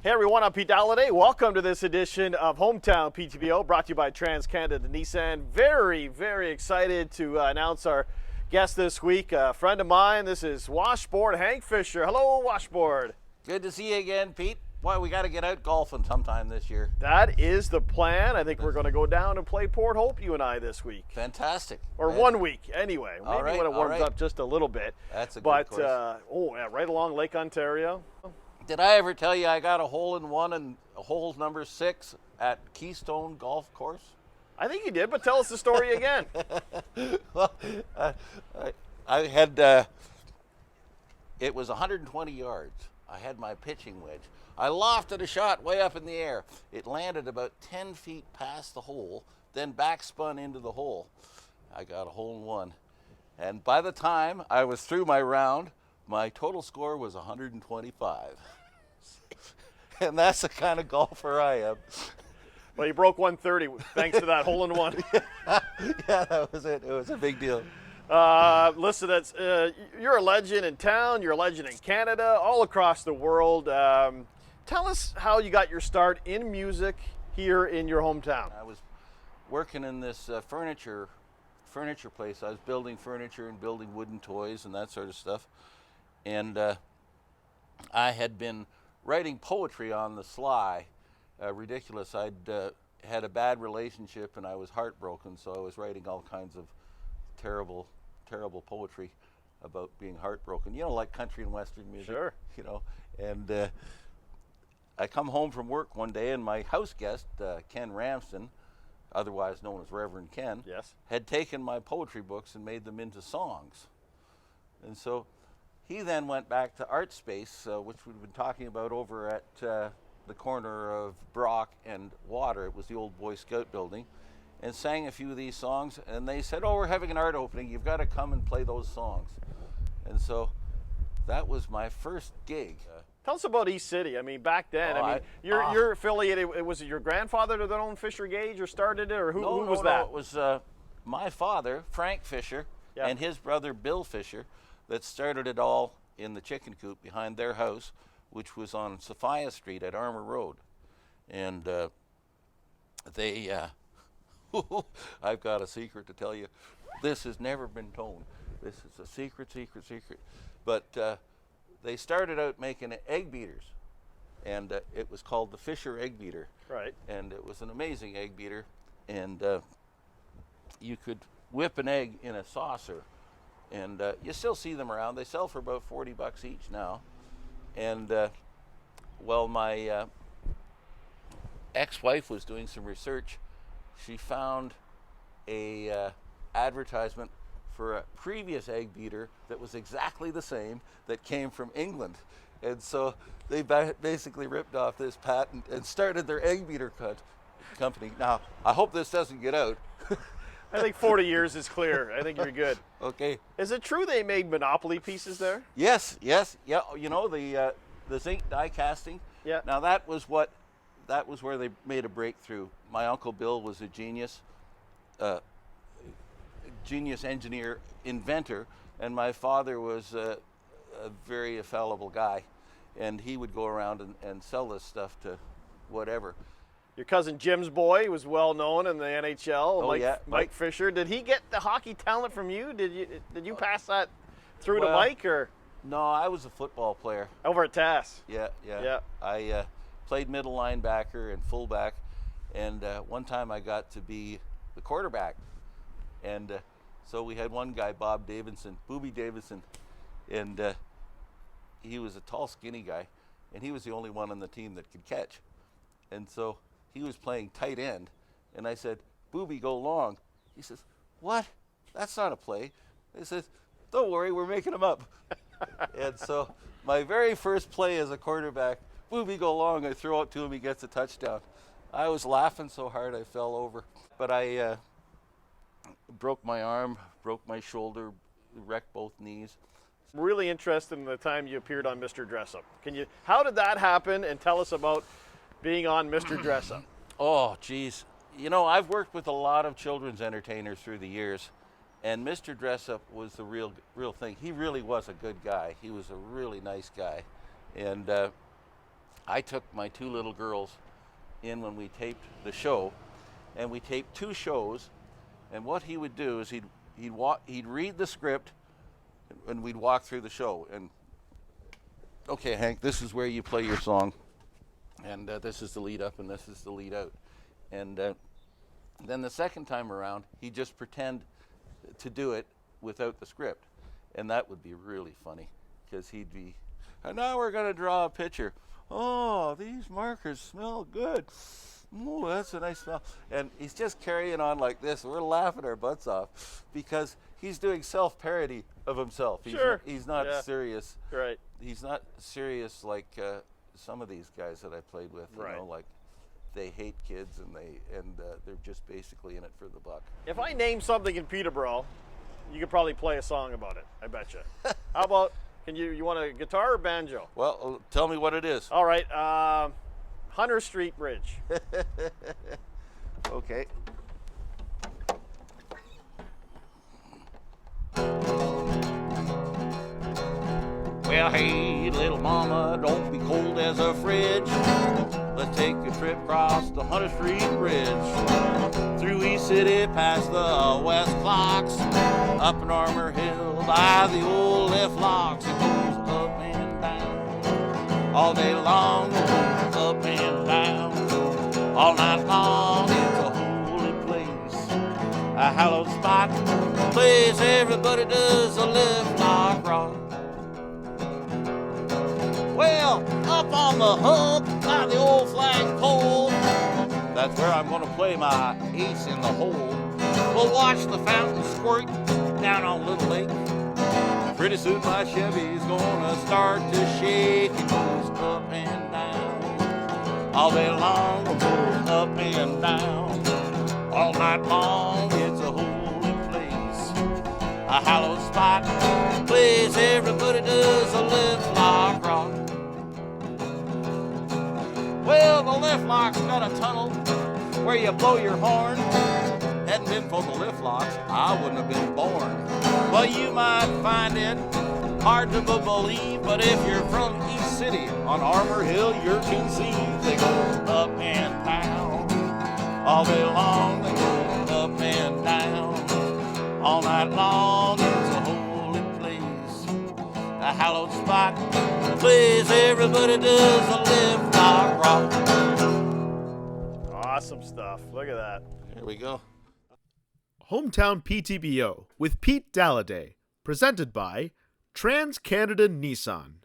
Hey everyone, I'm Pete Dalliday. Welcome to this edition of Hometown PTBO, brought to you by TransCanada Nissan. Very, very excited to announce our guest this week. A friend of mine, this is Washboard, Hank Fisher. Hello, Washboard. Good to see you again, Pete. Boy, we got to get out golfing sometime this year. That is the plan. I think we're going to go down and play Port Hope, you and I, this week. Fantastic. Or 1 week, anyway. Maybe right, when it warms right. up just a little bit. That's a good But, course. right along Lake Ontario. Did I ever tell you I got a hole-in-one and hole number 6 at Keystone Golf Course? I think you did, but tell us the story again. Well, I had, it was 120 yards. I had my pitching wedge. I lofted a shot way up in the air. It landed about 10 feet past the hole, then backspun into the hole. I got a hole-in-one. And by the time I was through my round, my total score was 125. And that's the kind of golfer I am. Well, you broke 130 thanks to that hole-in-one. Yeah, that was it. It was a big deal. Listen, you're a legend in town, you're a legend in Canada, all across the world. Tell us how you got your start in music here in your hometown. I was working in this furniture place. I was building furniture and building wooden toys and that sort of stuff. And I had been writing poetry on the sly. Ridiculous. I'd had a bad relationship and I was heartbroken, so I was writing all kinds of terrible poetry about being heartbroken. You know, like country and western music. Sure. You know, and I come home from work one day and my house guest, Ken Ramsden, otherwise known as Reverend Ken, Yes. had taken my poetry books and made them into songs. And so he then went back to Artspace, which we've been talking about over at the corner of Brock and Water. It was the old Boy Scout building, and sang a few of these songs. And they said, "Oh, we're having an art opening. You've got to come and play those songs." And so that was my first gig. Tell us about East City. I mean, back then, you're affiliated. Was it your grandfather that owned Fisher Gage or started it, or who was that? No, it was my father, Frank Fisher, Yeah. and his brother, Bill Fisher, that started it all in the chicken coop behind their house, which was on Sophia Street at Armour Road. And they, I've got a secret to tell you. This has never been told. This is a secret. But they started out making egg beaters, and it was called the Fisher Egg Beater. Right. And it was an amazing egg beater, and you could whip an egg in a saucer, and you still see them around. They sell for about $40 each now. And well, my ex-wife was doing some research. She found a advertisement for a previous egg beater that was exactly the same that came from England. And so they basically ripped off this patent and started their egg beater company. Now, I hope this doesn't get out. I think 40 years is clear. I think you're good. Okay. Is it true they made Monopoly pieces there? Yes. Yeah, you know, the zinc die casting. Yeah. Now that was where they made a breakthrough. My Uncle Bill was a genius engineer, inventor, and my father was a very fallible guy, and he would go around and sell this stuff to whatever. Your cousin Jim's boy was well known in the NHL. Oh, yeah. Mike Fisher. Did he get the hockey talent from you? Did you pass that through to Well, Mike, or No, I was a football player. over at Tass? Yeah. Yeah. I played middle linebacker and fullback, and one time I got to be the quarterback. And so we had one guy, Booby Davidson, and he was a tall, skinny guy, and he was the only one on the team that could catch. And so he was playing tight end, and I said, "Booby, go long." He says, "What? That's not a play." I said, "Don't worry, we're making them up." And so my very first play as a quarterback, "Booby, go long," I throw it to him, he gets a touchdown. I was laughing so hard I fell over. But I broke my arm, broke my shoulder, wrecked both knees. Really interested in the time you appeared on Mr. Dressup. How did that happen, and tell us about being on Mr. Dressup? Oh, geez. You know, I've worked with a lot of children's entertainers through the years, and Mr. Dressup was the real thing. He really was a good guy. He was a really nice guy. And I took my 2 little girls in when we taped the show, and we taped 2 shows. And what he would do is he'd read the script, and we'd walk through the show. And okay, Hank, this is where you play your song, and this is the lead up, and this is the lead out. And then the second time around, he'd just pretend to do it without the script, and that would be really funny, because he'd be, and now we're going to draw a picture. Oh, these markers smell good. Oh, that's a nice smell. And he's just carrying on like this. We're laughing our butts off because he's doing self-parody of himself. He's not serious. Right. He's not serious like some of these guys that I played with. You know, like they hate kids and they're just basically in it for the buck. If I name something in Peterborough, you could probably play a song about it. I bet you. How about? You want a guitar or banjo? Well, tell me what it is. All right. Hunter Street Bridge. Okay. Well, hey, little mama, don't be cold as a fridge. Let's take a trip across the Hunter Street Bridge. Through East City, past the West Clocks. Up in Armour Hill, by the old left locks. It goes up and down. All day long, it goes up and down. All night long, it's a holy place. A hallowed spot, place everybody does a left lock rock. Well, up on the hump by the old flagpole, that's where I'm gonna play my ace in the hole. We'll watch the fountain squirt down on Little Lake. Pretty soon my Chevy's gonna start to shake. It goes up and down. All day long it goes up and down. All night long it's a holy place. A hallowed spot, place everybody does a left lock rock. Well, the left lock's got a tunnel where you blow your horn. Hadn't been for the lift locks, I wouldn't have been born. Well, you might find it hard to believe, but if you're from East City on Armour Hill, you're conceived. They go up and down. All day long, they go up and down. All night long, it's a holy place. A hallowed spot, place everybody does a lift lock rock. Awesome stuff. Look at that. Here we go. Hometown PTBO with Pete Dalliday, presented by Trans Canada Nissan.